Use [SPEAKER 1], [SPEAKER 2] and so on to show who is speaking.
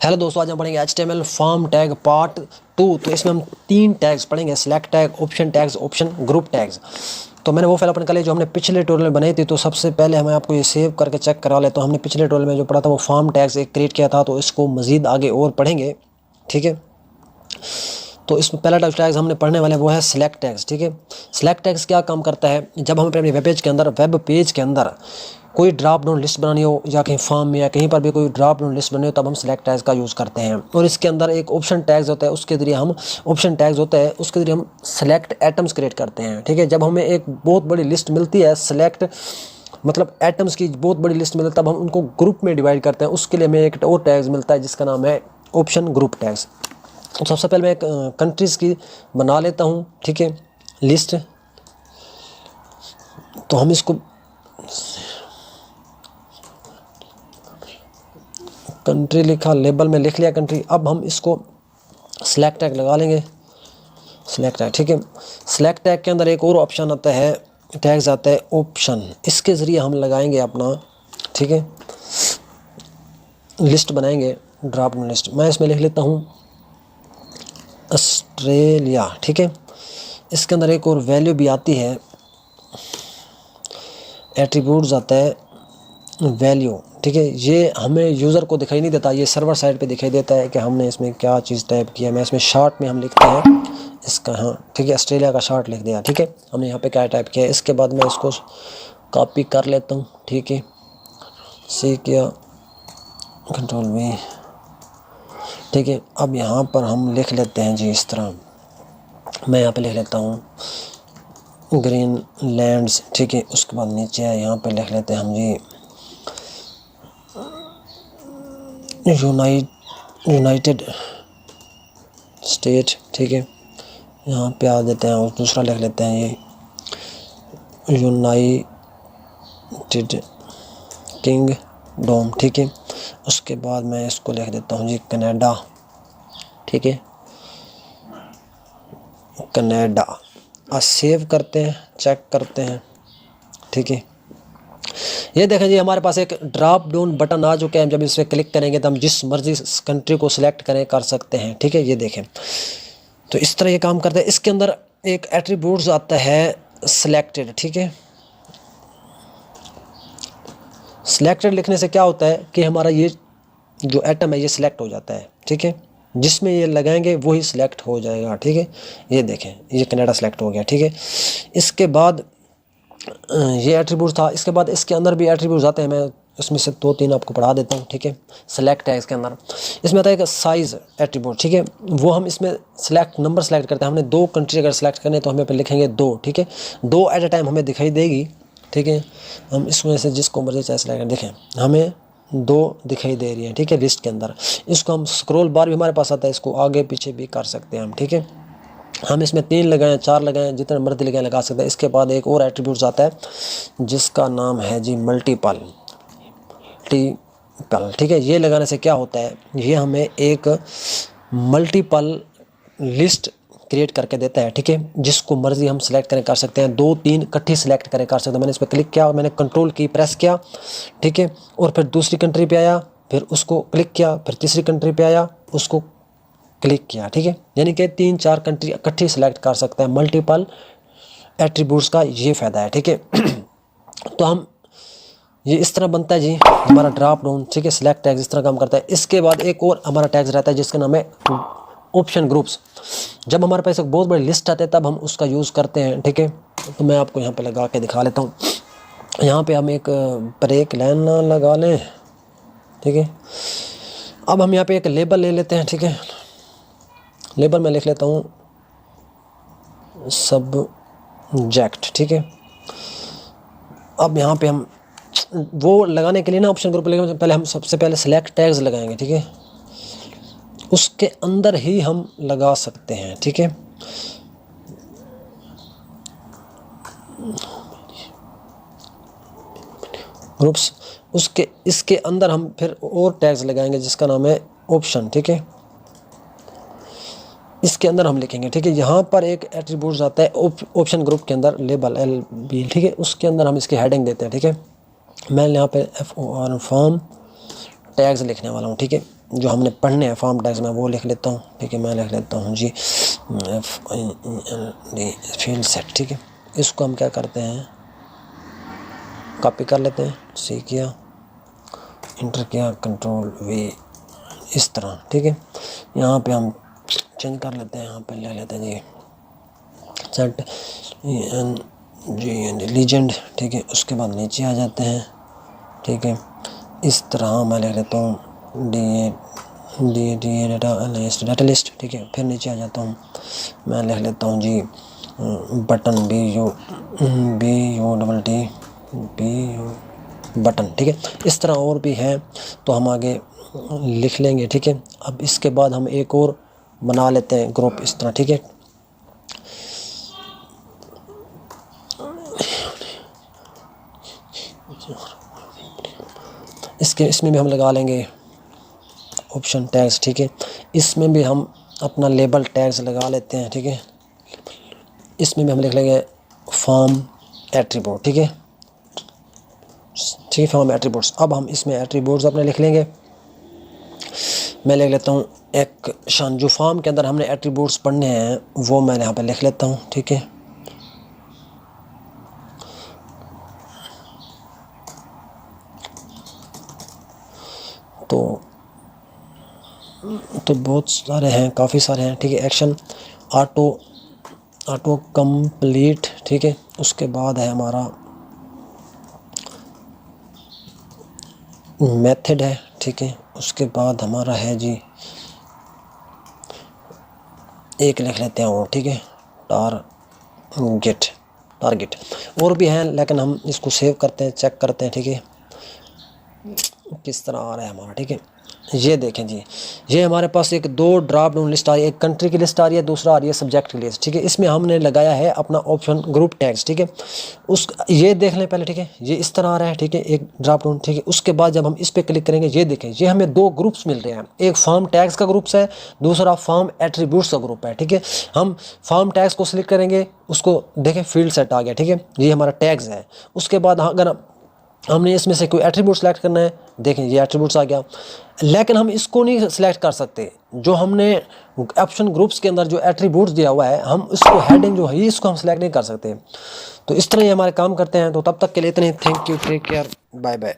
[SPEAKER 1] Hello दोस्तों, आज हम पढ़ेंगे HTML फॉर्म टैग पार्ट 2। तो इसमें हम 3 टैग्स पढ़ेंगे, select tag, option tags, option group tags. तो मैंने वो फाइल ओपन कर ली जो हमने पिछले ट्यूटोरियल में बनाई थी। तो सबसे पहले हमें आपको ये सेव करके चेक करा ले। तो हमने पिछले ट्यूटोरियल में जो पढ़ा था वो फॉर्म टैग्स एक क्रिएट किया था, तो इसको मज़ीद आगे और पढ़ेंगे, ठीक है। तो इसमें पहला टैग्स हमने पढ़ने वाले वो है सिलेक्ट टैग्स, ठीक है। सिलेक्ट टैग्स क्या काम करता है, जब हम अपने वेब पेज के अंदर कोई ड्रॉप डाउन लिस्ट बनानी हो या कहीं फॉर्म में या कहीं पर भी कोई ड्रॉप डाउन लिस्ट बनानी हो, तब हम सिलेक्ट टैग्स का यूज़ करते हैं। और इसके अंदर एक ऑप्शन टैग्स होता है, उसके जरिए हम सेलेक्ट एटम्स क्रिएट करते हैं, ठीक है। जब हमें एक बहुत बड़ी लिस्ट मिलती है, सेलेक्ट मतलब एटम्स की बहुत बड़ी लिस्ट मिलती है, तब हम उनको ग्रुप में डिवाइड करते हैं। उसके लिए हमें एक और टैग्स मिलता है जिसका नाम है ऑप्शन ग्रुप टैग्स। तो सबसे पहले मैं एक कंट्रीज़ की बना लेता हूँ, ठीक है, लिस्ट। तो हम इसको कंट्री लिखा, लेबल में लिख लिया कंट्री। अब हम इसको सिलेक्ट टैग लगा लेंगे, सिलेक्ट टैग, ठीक है। सिलेक्ट टैग के अंदर एक और ऑप्शन आता है, टैग्स आता है ऑप्शन। इसके ज़रिए हम लगाएंगे अपना, ठीक है, लिस्ट बनाएंगे, ड्रॉप डाउन लिस्ट। मैं इसमें लिख लेता हूँ ऑस्ट्रेलिया, ठीक है। इसके अंदर एक और वैल्यू भी आती है, एट्रीब्यूट्स आता है वैल्यू, ठीक है। ये हमें यूज़र को दिखाई नहीं देता, ये सर्वर साइड पे दिखाई देता है कि हमने इसमें क्या चीज़ टाइप किया। मैं इसमें शॉर्ट में हम लिखते हैं इसका, हाँ, ठीक है, ऑस्ट्रेलिया का शॉर्ट लिख दिया, ठीक है। हमने यहाँ पे क्या टाइप किया है। इसके बाद मैं इसको कॉपी कर लेता हूँ, ठीक है, सी किया, कंट्रोल V, ठीक है। अब यहाँ पर हम लिख लेते हैं जी इस तरह, मैं यहाँ पे लिख लेता हूँ ग्रीन लैंड्स, ठीक है। उसके बाद नीचे है, यहाँ पे लिख लेते हैं हम जी यूनाइटेड स्टेट, ठीक है। यहाँ पे आ देते हैं और दूसरा लिख लेते हैं ये यूनाइटेड किंगडम, ठीक है। उसके बाद मैं इसको लिख देता हूँ जी कनाडा, ठीक है, कनाडा। और सेव करते हैं, चेक करते हैं, ठीक है। ये देखें जी, हमारे पास एक ड्रॉप डाउन बटन आ चुका है। जब इस पर क्लिक करेंगे तो हम जिस मर्जी कंट्री को सिलेक्ट करें कर सकते हैं, ठीक है। ये देखें, तो इस तरह ये काम करता है। इसके अंदर एक एट्रीब्यूट्स आता है सिलेक्टेड, ठीक है। सिलेक्टेड लिखने से क्या होता है कि हमारा ये जो एटम है ये सिलेक्ट हो जाता है, ठीक है। जिसमें ये लगाएंगे वही सिलेक्ट हो जाएगा, ठीक है। ये देखें, ये कनाडा सेलेक्ट हो गया, ठीक है। इसके बाद ये एट्रीब्यूट था। इसके बाद इसके अंदर भी एट्रीब्यूट्स आते हैं, मैं इसमें से 2-3 आपको पढ़ा देता हूँ, ठीक है। सेलेक्ट है इसके अंदर, इसमें आता है एक साइज़ एट्रीब्यूट, ठीक है। वो हम इसमें सेलेक्ट नंबर सेलेक्ट करते हैं। हमने 2 कंट्री अगर सेलेक्ट करने तो हमें पे लिखेंगे 2, ठीक है। 2 एट ए टाइम हमें दिखाई देगी, ठीक है। हम इसमें से जिसको मर्जी चाहे सेलेक्ट करें, देखें हमें 2 दिखाई दे रही है, ठीक है, लिस्ट के अंदर। इसको हम स्क्रॉल बार भी हमारे पास आता है, इसको आगे पीछे भी कर सकते हैं हम, ठीक है। हम इसमें 3 लगाएं, 4 लगाएं, जितने मर्जी लगाएं लगा सकते हैं। इसके बाद एक और एट्रीब्यूट्स आता है जिसका नाम है जी मल्टीपल, ठीक है। ये लगाने से क्या होता है, ये हमें एक मल्टीपल लिस्ट क्रिएट करके देता है, ठीक है। जिसको मर्जी हम सेलेक्ट करें कर सकते हैं, 2-3 इकट्ठी सेलेक्ट करें कर सकते हैं। मैंने इस पर क्लिक किया, मैंने कंट्रोल की प्रेस किया, ठीक है, और फिर दूसरी कंट्री पे आया, फिर उसको क्लिक किया, फिर तीसरी कंट्री पे आया, उसको क्लिक किया, ठीक है। यानी कि 3-4 कंट्री इकट्ठी सेलेक्ट कर सकते हैं। मल्टीपल एट्रीब्यूट्स का ये फ़ायदा है, ठीक है। तो हम ये इस तरह बनता है जी हमारा ड्रॉप डाउन, ठीक है। सिलेक्ट टैग्स इस तरह काम करता है। इसके बाद एक और हमारा टैग्स रहता है जिसका नाम है ऑप्शन ग्रुप्स। जब हमारे पास एक बहुत बड़ी लिस्ट आती है तब हम उसका यूज़ करते हैं, ठीक है। तो मैं आपको यहाँ पे लगा के दिखा लेता हूँ। यहाँ पे हम एक ब्रेक लाइन लगा लें, ठीक है। अब हम यहाँ पे एक लेबल ले लेते हैं, ठीक है। लेबल में लिख लेता हूँ सब्जेक्ट, ठीक है। अब यहाँ पे हम वो लगाने के लिए ना ऑप्शन ग्रुप लेंगे, पहले हम सबसे पहले सिलेक्ट टैग्स लगाएंगे, ठीक है। उसके अंदर ही हम लगा सकते हैं, ठीक है। ग्रुप्स, उसके इसके अंदर हम फिर और टैग्स लगाएंगे जिसका नाम है ऑप्शन, ठीक है। इसके अंदर हम लिखेंगे, ठीक है। यहाँ पर एक एट्रीब्यूट्स आता है ऑप्शन ग्रुप के अंदर, लेबल LB, ठीक है। उसके अंदर हम इसकी हेडिंग देते हैं, ठीक है। मैं यहाँ पे FOR फॉर्म टैग्स लिखने वाला हूँ, ठीक है। जो हमने पढ़ने हैं फॉर्म टैग्स में वो लिख लेता हूँ, ठीक है। मैं लिख लेता हूँ जी फील्ड सेट, ठीक है। इसको हम क्या करते हैं, कॉपी कर लेते हैं, सी किया, इंटर किया, कंट्रोल वी, इस तरह, ठीक है। यहाँ पे हम चेंज कर लेते हैं, यहाँ पे ले लेते हैं जी सेट लीजेंड, ठीक है। उसके बाद नीचे आ जाते हैं, ठीक है। इस तरह मैं लिख लेता हूँ डी डाटा लिस्ट, ठीक है। फिर नीचे आ जाता हूँ, मैं लिख लेता हूँ जी बटन BU बटन, ठीक है। इस तरह और भी हैं तो हम आगे लिख लेंगे, ठीक है। अब इसके बाद हम एक और बना लेते हैं ग्रुप, इस तरह, ठीक है। इसमें भी हम लगा लेंगे ऑप्शन टैग्स, ठीक है। इसमें भी हम अपना लेबल टैग्स लगा लेते हैं, ठीक है। इसमें भी हम लिख लेंगे फॉर्म एट्रीब्यूट, ठीक है, ठीक है, फॉर्म एट्रीब्यूट्स। अब हम इसमें एट्रीब्यूट्स अपने लिख लेंगे। मैं लिख लेता हूँ एक शान, जो फॉर्म के अंदर हमने एट्रीब्यूट्स पढ़ने हैं वो मैं यहाँ पे लिख लेता हूँ, ठीक है। तो बहुत सारे हैं, काफ़ी सारे हैं, ठीक है। एक्शन ऑटो कंप्लीट, ठीक है। उसके बाद है हमारा मेथड है, ठीक है। उसके बाद हमारा है जी एक लिख लेते हैं और, ठीक है, टारगेट और भी हैं, लेकिन हम इसको सेव करते हैं, चेक करते हैं, ठीक है, किस तरह आ रहा है हमारा, ठीक है। ये देखें जी, ये हमारे पास एक दो ड्रॉप डाउन लिस्ट आ रही है, एक कंट्री की लिस्ट आ रही है, दूसरा आ रही है सब्जेक्ट की लिस्ट, ठीक है। इसमें हमने लगाया है अपना ऑप्शन ग्रुप टैग्स, ठीक है। ये देख लें पहले, ठीक है, ये इस तरह आ रहा है, ठीक है, एक ड्रॉप डाउन, ठीक है। उसके बाद जब हम इस पर क्लिक करेंगे, ये देखें, ये हमें दो ग्रुप्स मिल रहे हैं, एक फॉर्म टैग्स का ग्रुप्स है, दूसरा फॉर्म एट्रीब्यूट्स का ग्रुप है, ठीक है। हम फॉर्म टैग्स को सिलेक्ट करेंगे, उसको देखें फील्ड सेट आ गया, ठीक है, ये हमारा टैग्स है। उसके बाद अगर हमने इसमें से कोई एट्रीब्यूट सेलेक्ट करना है, देखें ये एट्रीब्यूट्स आ गया, लेकिन हम इसको नहीं सेलेक्ट कर सकते, जो हमने ऑप्शन ग्रुप्स के अंदर जो एट्रीब्यूट्स दिया हुआ है, हम इसको हेडिंग जो है इसको हम सेलेक्ट नहीं कर सकते। तो इस तरह ये हमारे काम करते हैं। तो तब तक के लिए इतने, thank you, take care, bye bye.